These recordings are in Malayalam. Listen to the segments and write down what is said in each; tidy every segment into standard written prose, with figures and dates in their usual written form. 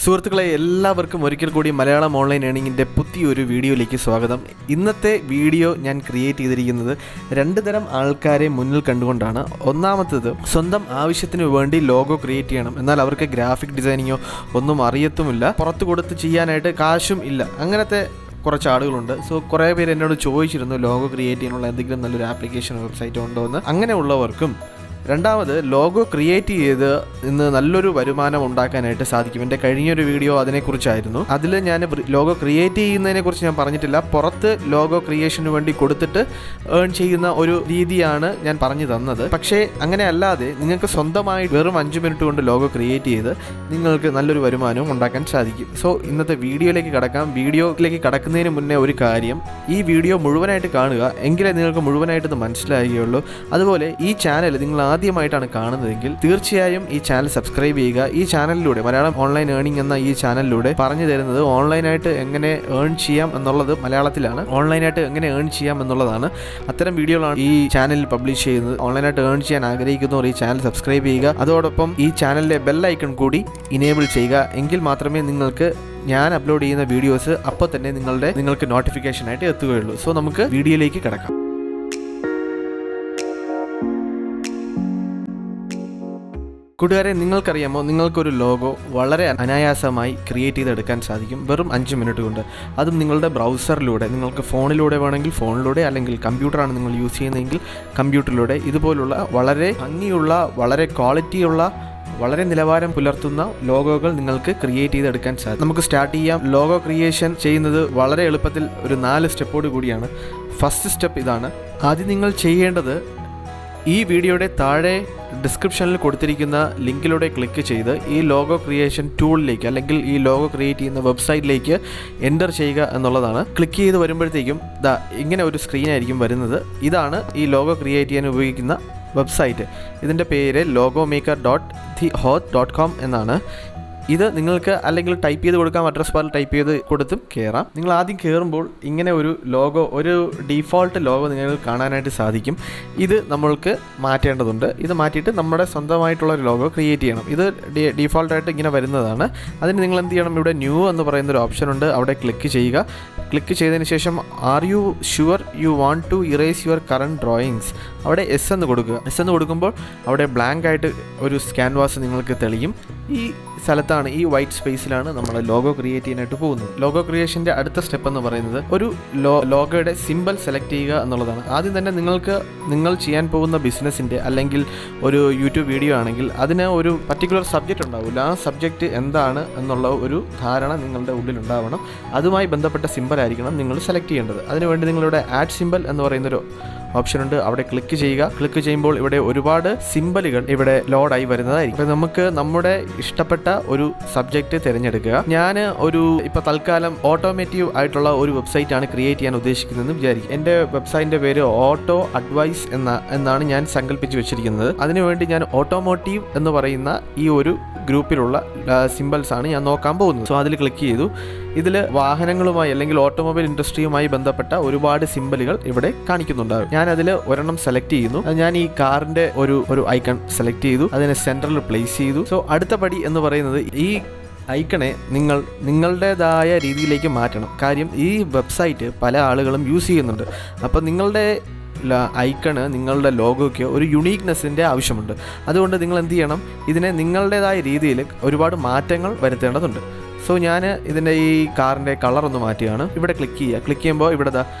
സുഹൃത്തുക്കളെ എല്ലാവർക്കും ഒരിക്കൽ കൂടി മലയാളം ഓൺലൈൻ ഏണിങ്ങിൻ്റെ പുതിയൊരു വീഡിയോയിലേക്ക് സ്വാഗതം. ഇന്നത്തെ വീഡിയോ ഞാൻ ക്രിയേറ്റ് ചെയ്തിരിക്കുന്നത് രണ്ട് തരം ആൾക്കാരെ മുന്നിൽ കണ്ടുകൊണ്ടാണ്. ഒന്നാമത്തേത് സ്വന്തം ആവശ്യത്തിന് വേണ്ടി ലോഗോ ക്രിയേറ്റ് ചെയ്യണം, എന്നാൽ അവർക്ക് ഗ്രാഫിക് ഡിസൈനിങ്ങോ ഒന്നും അറിയത്തുമില്ല, പുറത്ത് കൊടുത്ത് ചെയ്യാനായിട്ട് കാശും ഇല്ല. അങ്ങനത്തെ കുറച്ച് ആളുകളുണ്ട്. സോ കുറേ പേര് എന്നോട് ചോദിച്ചിരുന്നു ലോഗോ ക്രിയേറ്റ് ചെയ്യാനുള്ള എന്തെങ്കിലും നല്ലൊരു ആപ്ലിക്കേഷൻ വെബ്സൈറ്റ് ഉണ്ടോ എന്ന്. അങ്ങനെയുള്ളവർക്കും രണ്ടാമത് ലോഗോ ക്രിയേറ്റ് ചെയ്ത് ഇന്ന് നല്ലൊരു വരുമാനം ഉണ്ടാക്കാനായിട്ട് സാധിക്കും. എൻ്റെ കഴിഞ്ഞൊരു വീഡിയോ അതിനെക്കുറിച്ചായിരുന്നു. അതിൽ ഞാൻ ലോഗോ ക്രിയേറ്റ് ചെയ്യുന്നതിനെക്കുറിച്ച് ഞാൻ പറഞ്ഞിട്ടില്ല. പുറത്ത് ലോഗോ ക്രിയേഷന് വേണ്ടി കൊടുത്തിട്ട് ഏൺ ചെയ്യുന്ന ഒരു രീതിയാണ് ഞാൻ പറഞ്ഞു തന്നത്. പക്ഷേ അങ്ങനെ അല്ലാതെ നിങ്ങൾക്ക് സ്വന്തമായി വെറും 5 മിനിറ്റ് കൊണ്ട് ലോഗോ ക്രിയേറ്റ് ചെയ്ത് നിങ്ങൾക്ക് നല്ലൊരു വരുമാനവും ഉണ്ടാക്കാൻ സാധിക്കും. സോ ഇന്നത്തെ വീഡിയോയിലേക്ക് കടക്കാം. വീഡിയോയിലേക്ക് കടക്കുന്നതിന് മുന്നേ ഒരു കാര്യം, ഈ വീഡിയോ മുഴുവനായിട്ട് കാണുക, എങ്കിലേ നിങ്ങൾക്ക് മുഴുവനായിട്ടത് മനസ്സിലാകുകയുള്ളൂ. അതുപോലെ ഈ ചാനൽ നിങ്ങൾ ആദ്യമായിട്ടാണ് കാണുന്നതെങ്കിൽ തീർച്ചയായും ഈ ചാനൽ സബ്സ്ക്രൈബ് ചെയ്യുക. ഈ ചാനലിലൂടെ മലയാളം ഓൺലൈൻ ഏണിംഗ് എന്ന ഈ ചാനലിലൂടെ പറഞ്ഞു തരുന്നത് ഓൺലൈനായിട്ട് എങ്ങനെ ഏൺ ചെയ്യാം എന്നുള്ളത് മലയാളത്തിലാണ്. ഓൺലൈനായിട്ട് എങ്ങനെ ഏൺ ചെയ്യാം എന്നുള്ളതാണ്. അത്തരം വീഡിയോകളാണ് ഈ ചാനലിൽ പബ്ലിഷ് ചെയ്യുന്നത്. ഓൺലൈനായിട്ട് ഏൺ ചെയ്യാൻ ആഗ്രഹിക്കുന്നവർ ഈ ചാനൽ സബ്സ്ക്രൈബ് ചെയ്യുക. അതോടൊപ്പം ഈ ചാനലിലെ ബെൽ ഐക്കൺ കൂടി ഇനേബിൾ ചെയ്യുക. എങ്കിൽ മാത്രമേ നിങ്ങൾക്ക് ഞാൻ അപ്ലോഡ് ചെയ്യുന്ന വീഡിയോസ് അപ്പോൾ തന്നെ നിങ്ങൾക്ക് നോട്ടിഫിക്കേഷനായിട്ട് എത്തുകയുള്ളൂ. സോ നമുക്ക് വീഡിയോയിലേക്ക് കിടക്കാം. കൂട്ടുകാരെ, നിങ്ങൾക്കറിയാമോ, നിങ്ങൾക്കൊരു ലോഗോ വളരെ അനായാസമായി ക്രിയേറ്റ് ചെയ്തെടുക്കാൻ സാധിക്കും വെറും 5 മിനിറ്റ് കൊണ്ട്. അതും നിങ്ങളുടെ ബ്രൗസറിലൂടെ. നിങ്ങൾക്ക് ഫോണിലൂടെ വേണമെങ്കിൽ ഫോണിലൂടെ, അല്ലെങ്കിൽ കമ്പ്യൂട്ടറാണ് നിങ്ങൾ യൂസ് ചെയ്യുന്നതെങ്കിൽ കമ്പ്യൂട്ടറിലൂടെ ഇതുപോലുള്ള വളരെ ഭംഗിയുള്ള, വളരെ ക്വാളിറ്റിയുള്ള, വളരെ നിലവാരം പുലർത്തുന്ന ലോഗോകൾ നിങ്ങൾക്ക് ക്രിയേറ്റ് ചെയ്തെടുക്കാൻ സാധിക്കും. നമുക്ക് സ്റ്റാർട്ട് ചെയ്യാം. ലോഗോ ക്രിയേഷൻ ചെയ്യുന്നത് വളരെ എളുപ്പത്തിൽ ഒരു 4 സ്റ്റെപ്പോട് കൂടിയാണ്. ഫസ്റ്റ് സ്റ്റെപ്പ് ഇതാണ്. ആദ്യം നിങ്ങൾ ചെയ്യേണ്ടത്, ഈ വീഡിയോയുടെ താഴെ ഡിസ്ക്രിപ്ഷനിൽ കൊടുത്തിരിക്കുന്ന ലിങ്കിലൂടെ ക്ലിക്ക് ചെയ്ത് ഈ ലോഗോ ക്രിയേഷൻ ടൂളിലേക്ക്, അല്ലെങ്കിൽ ഈ ലോഗോ ക്രിയേറ്റ് ചെയ്യുന്ന വെബ്സൈറ്റിലേക്ക് എൻ്റർ ചെയ്യുക എന്നുള്ളതാണ്. ക്ലിക്ക് ചെയ്ത് വരുമ്പോഴത്തേക്കും ഇങ്ങനെ ഒരു സ്ക്രീനായിരിക്കും വരുന്നത്. ഇതാണ് ഈ ലോഗോ ക്രിയേറ്റ് ചെയ്യാൻ ഉപയോഗിക്കുന്ന വെബ്സൈറ്റ്. ഇതിൻ്റെ പേര് logomaker.thehoth.com എന്നാണ്. ഇത് നിങ്ങൾക്ക് അല്ലെങ്കിൽ ടൈപ്പ് ചെയ്ത് കൊടുക്കാം, അഡ്രസ് ബാറിൽ ടൈപ്പ് ചെയ്ത് കൊടുത്തും കയറാം. നിങ്ങൾ ആദ്യം കയറുമ്പോൾ ഇങ്ങനെ ഒരു ലോഗോ, ഒരു ഡീഫോൾട്ട് ലോഗോ നിങ്ങൾക്ക് കാണാനായിട്ട് സാധിക്കും. ഇത് നമ്മൾക്ക് മാറ്റേണ്ടതുണ്ട്. ഇത് മാറ്റിയിട്ട് നമ്മുടെ സ്വന്തമായിട്ടുള്ള ഒരു ലോഗോ ക്രിയേറ്റ് ചെയ്യണം. ഇത് ഡീഫോൾട്ടായിട്ട് ഇങ്ങനെ വരുന്നതാണ്. അതിന് നിങ്ങൾ എന്ത് ചെയ്യണം, ഇവിടെ ന്യൂ എന്ന് പറയുന്നൊരു ഓപ്ഷൻ ഉണ്ട്, അവിടെ ക്ലിക്ക് ചെയ്യുക. ക്ലിക്ക് ചെയ്തതിന് ശേഷം are you sure you want to erase your current drawings, അവിടെ എസ് എന്ന് കൊടുക്കുക. എസ് എന്ന് കൊടുക്കുമ്പോൾ അവിടെ ബ്ലാങ്ക് ആയിട്ട് ഒരു ക്യാൻവാസ് നിങ്ങൾക്ക് തെളിയും. ഈ സ്ഥലത്താണ്, ഈ വൈറ്റ് സ്പേസിലാണ് നമ്മൾ ലോഗോ ക്രിയേറ്റ് ചെയ്യാനായിട്ട് പോകുന്നത്. ലോഗോ ക്രിയേഷൻ്റെ അടുത്ത സ്റ്റെപ്പ് എന്ന് പറയുന്നത് ഒരു ലോഗോയുടെ സിമ്പിൾ സെലക്ട് ചെയ്യുക എന്നുള്ളതാണ്. ആദ്യം തന്നെ നിങ്ങൾ ചെയ്യാൻ പോകുന്ന ബിസിനസ്സിൻ്റെ അല്ലെങ്കിൽ ഒരു യൂട്യൂബ് വീഡിയോ ആണെങ്കിൽ അതിന് ഒരു പർട്ടിക്കുലർ സബ്ജക്റ്റ് ഉണ്ടാവില്ല. ആ സബ്ജക്റ്റ് എന്താണ് എന്നുള്ള ഒരു ധാരണ നിങ്ങളുടെ ഉള്ളിലുണ്ടാവണം. അതുമായി ബന്ധപ്പെട്ട സിമ്പിൾ ആയിരിക്കണം നിങ്ങൾ സെലക്ട് ചെയ്യേണ്ടത്. അതിനുവേണ്ടി നിങ്ങളുടെ ആഡ് സിമ്പിൾ എന്ന് പറയുന്നൊരു ഓപ്ഷൻ ഉണ്ട്, അവിടെ ക്ലിക്ക് ചെയ്യുക. ക്ലിക്ക് ചെയ്യുമ്പോൾ ഇവിടെ ഒരുപാട് സിമ്പലുകൾ ഇവിടെ ലോഡായി വരുന്നതായിരിക്കും. അപ്പോൾ നമുക്ക് നമ്മുടെ ഇഷ്ടപ്പെട്ട ഒരു സബ്ജക്റ്റ് തിരഞ്ഞെടുക്കുക. ഞാൻ ഇപ്പോൾ തൽക്കാലം ഓട്ടോമേറ്റീവ് ആയിട്ടുള്ള ഒരു വെബ്സൈറ്റ് ആണ് ക്രിയേറ്റ് ചെയ്യാൻ ഉദ്ദേശിക്കുന്നതെന്ന് വിചാരിക്കും. എൻ്റെ വെബ്സൈറ്റിൻ്റെ പേര് ഓട്ടോ അഡ്വൈസ് എന്നാണ് ഞാൻ സങ്കല്പിച്ച് വെച്ചിരിക്കുന്നത്. അതിനുവേണ്ടി ഞാൻ ഓട്ടോമോട്ടീവ് എന്ന് പറയുന്ന ഈ ഒരു ഗ്രൂപ്പിലുള്ള സിമ്പിൾസ് ആണ് ഞാൻ നോക്കാൻ പോകുന്നത്. സോ അതിൽ ക്ലിക്ക് ചെയ്തു. ഇതിൽ വാഹനങ്ങളുമായി അല്ലെങ്കിൽ ഓട്ടോമൊബൈൽ ഇൻഡസ്ട്രിയുമായി ബന്ധപ്പെട്ട ഒരുപാട് സിമ്പലുകൾ ഇവിടെ കാണിക്കുന്നുണ്ടാകും. ഞാൻ അതിൽ ഒരെണ്ണം സെലക്ട് ചെയ്യുന്നു. ഞാൻ ഈ കാറിൻ്റെ ഒരു ഐക്കൺ സെലക്ട് ചെയ്തു, അതിനെ സെൻറ്ററിൽ പ്ലേസ് ചെയ്തു. സോ അടുത്ത പടി എന്ന് പറയുന്നത്, ഈ ഐക്കണെ നിങ്ങളുടേതായ രീതിയിലേക്ക് മാറ്റണം. കാര്യം ഈ വെബ്സൈറ്റ് പല ആളുകളും യൂസ് ചെയ്യുന്നുണ്ട്. അപ്പോൾ നിങ്ങളുടെ ഐക്കണ്, നിങ്ങളുടെ ലോഗോയ്ക്ക് ഒരു യുണീക്നെസ്സിൻ്റെ ആവശ്യമുണ്ട്. അതുകൊണ്ട് നിങ്ങൾ എന്ത് ചെയ്യണം, ഇതിനെ നിങ്ങളുടേതായ രീതിയിൽ ഒരുപാട് മാറ്റങ്ങൾ വരുത്തേണ്ടതുണ്ട്. സോ ഞാൻ ഇതിൻ്റെ ഈ കാറിൻ്റെ കളറൊന്ന് മാറ്റുകയാണ്. ഇവിടെ ക്ലിക്ക് ചെയ്യുക. ക്ലിക്ക് ചെയ്യുമ്പോൾ ഇവിടെ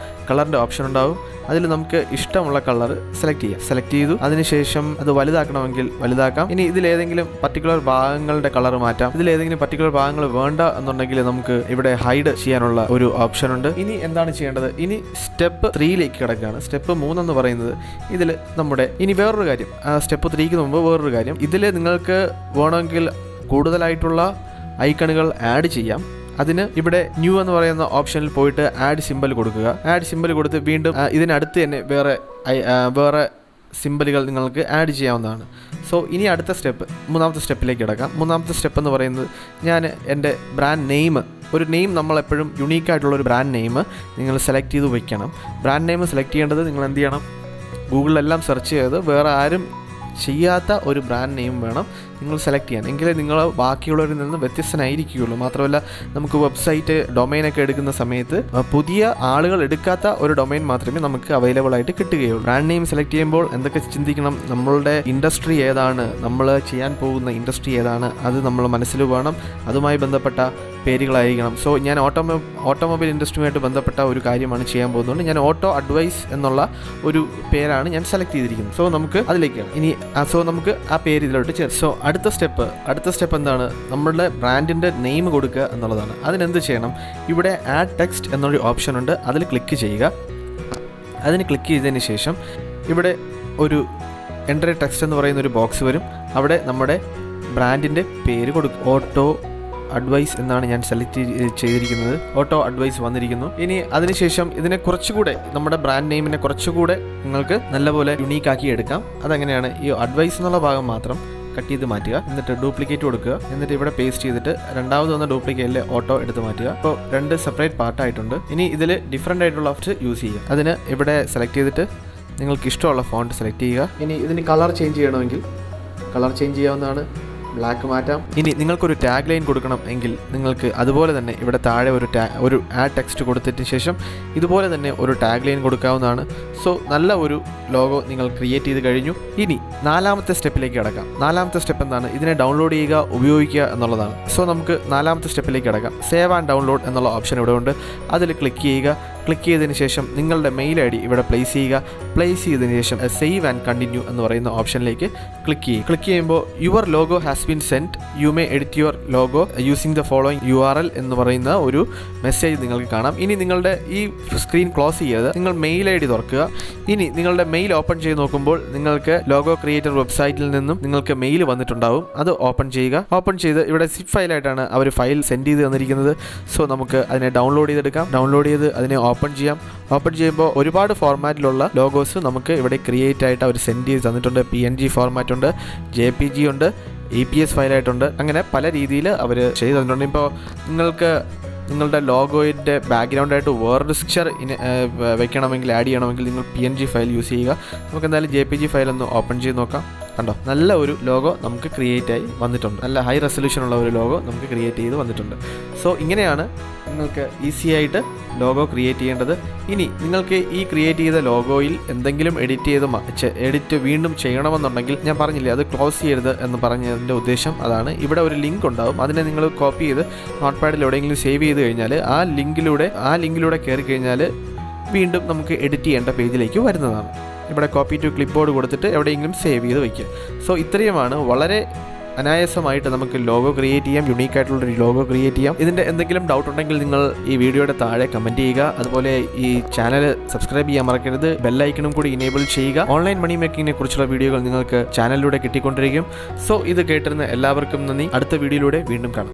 കളറിൻ്റെ ഓപ്ഷൻ ഉണ്ടാവും. അതിൽ നമുക്ക് ഇഷ്ടമുള്ള കളർ സെലക്ട് ചെയ്യാം. സെലക്ട് ചെയ്തു. അതിനുശേഷം അത് വലുതാക്കണമെങ്കിൽ വലുതാക്കാം. ഇനി ഇതിലേതെങ്കിലും പർട്ടിക്കുലർ ഭാഗങ്ങളുടെ കളർ മാറ്റാം. ഇതിലേതെങ്കിലും പർട്ടിക്കുലർ ഭാഗങ്ങൾ വേണ്ട എന്നുണ്ടെങ്കിൽ നമുക്ക് ഇവിടെ ഹൈഡ് ചെയ്യാനുള്ള ഒരു ഓപ്ഷൻ ഉണ്ട്. ഇനി എന്താണ് ചെയ്യേണ്ടത്, ഇനി സ്റ്റെപ്പ് 3ലേക്ക് കിടക്കുകയാണ്. സ്റ്റെപ്പ് 3 എന്ന് പറയുന്നത് ഇതിൽ ഇനി വേറൊരു കാര്യം, സ്റ്റെപ്പ് 3ക്ക് മുമ്പ് വേറൊരു കാര്യം, ഇതിൽ നിങ്ങൾക്ക് വേണമെങ്കിൽ കൂടുതലായിട്ടുള്ള ഐക്കണുകൾ ആഡ് ചെയ്യാം. അതിന് ഇവിടെ ന്യൂ എന്ന് പറയുന്ന ഓപ്ഷനിൽ പോയിട്ട് ആഡ് സിമ്പൽ കൊടുക്കുക. ആഡ് സിമ്പൽ കൊടുത്ത് വീണ്ടും ഇതിനടുത്ത് തന്നെ വേറെ സിമ്പലുകൾ നിങ്ങൾക്ക് ആഡ് ചെയ്യാവുന്നതാണ്. സോ ഇനി അടുത്ത സ്റ്റെപ്പ്, 3ാമത്തെ സ്റ്റെപ്പിലേക്ക് കിടക്കാം. 3ാമത്തെ സ്റ്റെപ്പ് എന്ന് പറയുന്നത്, ഞാൻ എൻ്റെ ബ്രാൻഡ് ഒരു നെയിം നമ്മളെപ്പോഴും യുണീക്കായിട്ടുള്ളൊരു ബ്രാൻഡ് നെയിം നിങ്ങൾ സെലക്ട് ചെയ്ത് വയ്ക്കണം. ബ്രാൻഡ് നെയിം സെലക്ട് ചെയ്യേണ്ടത് നിങ്ങൾ എന്ത് ചെയ്യണം, ഗൂഗിളിലെല്ലാം സെർച്ച് ചെയ്ത് വേറെ ആരും ചെയ്യാത്ത ഒരു ബ്രാൻഡ് നെയിം വേണം നിങ്ങൾ സെലക്ട് ചെയ്യാൻ. എങ്കിലേ നിങ്ങൾ ബാക്കിയുള്ളവരിൽ നിന്ന് വ്യത്യസ്തനായിരിക്കുകയുള്ളൂ. മാത്രമല്ല നമുക്ക് വെബ്സൈറ്റ് ഡൊമൈനൊക്കെ എടുക്കുന്ന സമയത്ത് പുതിയ ആളുകൾ എടുക്കാത്ത ഒരു ഡൊമൈൻ മാത്രമേ നമുക്ക് അവൈലബിൾ ആയിട്ട് കിട്ടുകയുള്ളൂ. ബ്രാൻഡ് നെയിം സെലക്ട് ചെയ്യുമ്പോൾ എന്തൊക്കെ ചിന്തിക്കണം, നമ്മളുടെ ഇൻഡസ്ട്രി ഏതാണ്, നമ്മൾ ചെയ്യാൻ പോകുന്ന ഇൻഡസ്ട്രി ഏതാണ്, അത് നമ്മൾ മനസ്സിൽ വേണം. അതുമായി ബന്ധപ്പെട്ട പേരുകളായിരിക്കണം. സോ ഞാൻ ഓട്ടോമൊബൈൽ ഇൻഡസ്ട്രിയുമായിട്ട് ബന്ധപ്പെട്ട ഒരു കാര്യമാണ് ചെയ്യാൻ പോകുന്നത്. ഞാൻ ഓട്ടോ അഡ്വൈസ് എന്നുള്ള ഒരു പേരാണ് ഞാൻ സെലക്ട് ചെയ്തിരിക്കുന്നത്. സോ നമുക്ക് അതിലേക്കാണ് ഇനി. സോ നമുക്ക് ആ പേര് ഇതിലോട്ട് ചേർത്ത്. സോ അടുത്ത സ്റ്റെപ്പ് എന്താണ്, നമ്മളുടെ ബ്രാൻഡിൻ്റെ നെയിം കൊടുക്കുക എന്നുള്ളതാണ്. അതിനെന്ത് ചെയ്യണം, ഇവിടെ ആഡ് ടെക്സ്റ്റ് എന്നൊരു ഓപ്ഷൻ ഉണ്ട്, അതിൽ ക്ലിക്ക് ചെയ്യുക. അതിന് ക്ലിക്ക് ചെയ്തതിന് ശേഷം ഇവിടെ ഒരു എൻ്റർ ടെക്സ്റ്റ് എന്ന് പറയുന്ന ഒരു ബോക്സ് വരും. അവിടെ നമ്മുടെ ബ്രാൻഡിൻ്റെ പേര് കൊടുക്കും. ഓട്ടോ അഡ്വൈസ് എന്നാണ് ഞാൻ സെലക്ട് ചെയ്തിരിക്കുന്നത്. ഓട്ടോ അഡ്വൈസ് വന്നിരിക്കുന്നു. ഇനി അതിനുശേഷം ഇതിനെ കുറച്ചുകൂടെ, നമ്മുടെ ബ്രാൻഡ് നെയിമിനെ കുറച്ചുകൂടെ നിങ്ങൾക്ക് നല്ലപോലെ യുണീക്കാക്കി എടുക്കാം. അതെങ്ങനെയാണ്, ഈ അഡ്വൈസ് എന്നുള്ള ഭാഗം മാത്രം കട്ട് ചെയ്ത് മാറ്റുക, എന്നിട്ട് ഡ്യൂപ്ലിക്കേറ്റ് കൊടുക്കുക, എന്നിട്ട് ഇവിടെ പേസ്റ്റ് ചെയ്തിട്ട് രണ്ടാമത് വന്ന ഡ്യൂപ്ലിക്കേറ്റിൽ ഓട്ടോ എടുത്ത് മാറ്റുക. അപ്പോൾ 2 സെപ്പറേറ്റ് പാർട്ടായിട്ടുണ്ട്. ഇനി ഇതിൽ ഡിഫറെൻ്റ് ആയിട്ടുള്ള ഓപ്ഷൻ യൂസ് ചെയ്യുക. അതിന് ഇവിടെ സെലക്ട് ചെയ്തിട്ട് നിങ്ങൾക്ക് ഇഷ്ടമുള്ള ഫോണ്ട് സെലക്ട് ചെയ്യുക. ഇനി ഇതിന് കളർ ചേഞ്ച് ചെയ്യണമെങ്കിൽ കളർ ചേഞ്ച് ചെയ്യാവുന്നതാണ്. ബ്ലാക്ക് മാറ്റാം. ഇനി നിങ്ങൾക്കൊരു ടാഗ് ലൈൻ കൊടുക്കണം എങ്കിൽ നിങ്ങൾക്ക് അതുപോലെ തന്നെ ഇവിടെ താഴെ ഒരു ആഡ് ടെക്സ്റ്റ് കൊടുത്തതിന് ശേഷം ഇതുപോലെ തന്നെ ഒരു ടാഗ് ലൈൻ കൊടുക്കാവുന്നതാണ്. സോ നല്ല ഒരു ലോഗോ നിങ്ങൾ ക്രിയേറ്റ് ചെയ്ത് കഴിഞ്ഞു. ഇനി 4ാമത്തെ സ്റ്റെപ്പിലേക്ക് കിടക്കാം. 4ാമത്തെ സ്റ്റെപ്പ് എന്താണ്, ഇതിനെ ഡൗൺലോഡ് ചെയ്യുക, ഉപയോഗിക്കുക എന്നുള്ളതാണ്. സോ നമുക്ക് 4ാമത്തെ സ്റ്റെപ്പിലേക്ക് കിടക്കാം. സേവ് ആൻഡ് ഡൗൺലോഡ് എന്നുള്ള ഓപ്ഷൻ ഇവിടെ ഉണ്ട്. അതിൽ ക്ലിക്ക് ചെയ്യുക. ക്ലിക്ക് ചെയ്തതിന് ശേഷം നിങ്ങളുടെ മെയിൽ ID ഇവിടെ പ്ലേസ് ചെയ്യുക. പ്ലേസ് ചെയ്തതിന് ശേഷം സേവ് ആൻഡ് കണ്ടിന്യൂ എന്ന് പറയുന്ന ഓപ്ഷനിലേക്ക് ക്ലിക്ക് ചെയ്യുക. ക്ലിക്ക് ചെയ്യുമ്പോൾ your logo has been sent, you may edit your logo using the following URL എന്ന് പറയുന്ന ഒരു മെസ്സേജ് നിങ്ങൾക്ക് കാണാം. ഇനി നിങ്ങളുടെ ഈ സ്ക്രീൻ ക്ലോസ് ചെയ്ത് നിങ്ങൾ മെയിൽ ID തുറക്കുക. ഇനി നിങ്ങളുടെ മെയിൽ ഓപ്പൺ ചെയ്ത് നോക്കുമ്പോൾ നിങ്ങൾക്ക് ലോഗോ ക്രിയേറ്റർ വെബ്സൈറ്റിൽ നിന്നും നിങ്ങൾക്ക് മെയിൽ വന്നിട്ടുണ്ടാവും. അത് ഓപ്പൺ ചെയ്യുക. ഓപ്പൺ ചെയ്ത് ഇവിടെ സിപ്പ് ഫയലായിട്ടാണ് അവർ ഫയൽ സെൻഡ് ചെയ്ത് തന്നിരിക്കുന്നത്. സോ നമുക്ക് അതിനെ ഡൗൺലോഡ് ചെയ്തെടുക്കാം. ഡൗൺലോഡ് ചെയ്ത് അതിനെ ഓപ്പൺ ചെയ്യാം. ഓപ്പൺ ചെയ്യുമ്പോൾ ഒരുപാട് ഫോർമാറ്റിലുള്ള ലോഗോസ് നമുക്ക് ഇവിടെ ക്രിയേറ്റ് ആയിട്ട് അവർ സെൻഡ് ചെയ്ത് തന്നിട്ടുണ്ട്. PNG ഫോർമാറ്റ് ഉണ്ട്, JPG ഉണ്ട്, EPS ഫയലായിട്ടുണ്ട്. അങ്ങനെ പല രീതിയിൽ അവർ ചെയ്ത് തന്നിട്ടുണ്ട്. ഇപ്പോൾ നിങ്ങൾക്ക് നിങ്ങളുടെ ലോഗോയുടെ ബാക്ക്ഗ്രൗണ്ടായിട്ട് വേറൊരു പിക്ചർ വെക്കണമെങ്കിൽ, ആഡ് ചെയ്യണമെങ്കിൽ നിങ്ങൾ PNG ഫയൽ യൂസ് ചെയ്യുക. നമുക്ക് എന്തായാലും JPG ഫയൽ ഒന്ന് ഓപ്പൺ ചെയ്ത് നോക്കാം. കണ്ടോ, നല്ല ഒരു ലോഗോ നമുക്ക് ക്രിയേറ്റ് ആയി വന്നിട്ടുണ്ട്. നല്ല ഹൈ റെസൊല്യൂഷൻ ഉള്ള ഒരു ലോഗോ നമുക്ക് ക്രിയേറ്റ് ചെയ്ത് വന്നിട്ടുണ്ട്. സോ ഇങ്ങനെയാണ് നിങ്ങൾക്ക് ഈസി ആയിട്ട് ലോഗോ ക്രിയേറ്റ് ചെയ്യേണ്ടത്. ഇനി നിങ്ങൾക്ക് ഈ ക്രിയേറ്റ് ചെയ്ത ലോഗോയിൽ എന്തെങ്കിലും എഡിറ്റ് വീണ്ടും ചെയ്യണമെന്നുണ്ടെങ്കിൽ ഞാൻ പറഞ്ഞില്ലേ, അത് ക്ലോസ് ചെയ്യരുത് എന്ന് പറഞ്ഞതിൻ്റെ ഉദ്ദേശം അതാണ്. ഇവിടെ ഒരു ലിങ്ക് ഉണ്ടാവും. അതിനെ നിങ്ങൾ കോപ്പി ചെയ്ത് നോട്ട് പാഡിൽ എവിടെയെങ്കിലും സേവ് ചെയ്ത് കഴിഞ്ഞാൽ ആ ലിങ്കിലൂടെ കയറി കഴിഞ്ഞാൽ വീണ്ടും നമുക്ക് എഡിറ്റ് ചെയ്യേണ്ട പേജിലേക്ക് വരുന്നതാണ്. ഇവിടെ കോപ്പി ടു ക്ലിപ്പ് ബോർഡ് കൊടുത്തിട്ട് എവിടെയെങ്കിലും സേവ് ചെയ്ത് വയ്ക്കുക. സോ ഇത്രയുമാണ്. വളരെ അനായാസമായിട്ട് നമുക്ക് ലോഗോ ക്രിയേറ്റ് ചെയ്യാം, യുണീക്കായിട്ടുള്ളൊരു ലോഗോ ക്രിയേറ്റ് ചെയ്യാം. ഇതിൻ്റെ എന്തെങ്കിലും ഡൗട്ട് ഉണ്ടെങ്കിൽ നിങ്ങൾ ഈ വീഡിയോയുടെ താഴെ കമൻറ്റ് ചെയ്യുക. അതുപോലെ ഈ ചാനൽ സബ്സ്ക്രൈബ് ചെയ്യാൻ മറക്കരുത്. ബെല്ലൈക്കണും കൂടി ഇനേബിൾ ചെയ്യുക. ഓൺലൈൻ മണി മേക്കിങ്ങിനെ കുറിച്ചുള്ള വീഡിയോകൾ നിങ്ങൾക്ക് ചാനലിലൂടെ കിട്ടിക്കൊണ്ടിരിക്കും. സോ ഇത് കേട്ടിരുന്ന എല്ലാവർക്കും നന്ദി. അടുത്ത വീഡിയോയിലൂടെ വീണ്ടും കാണാം.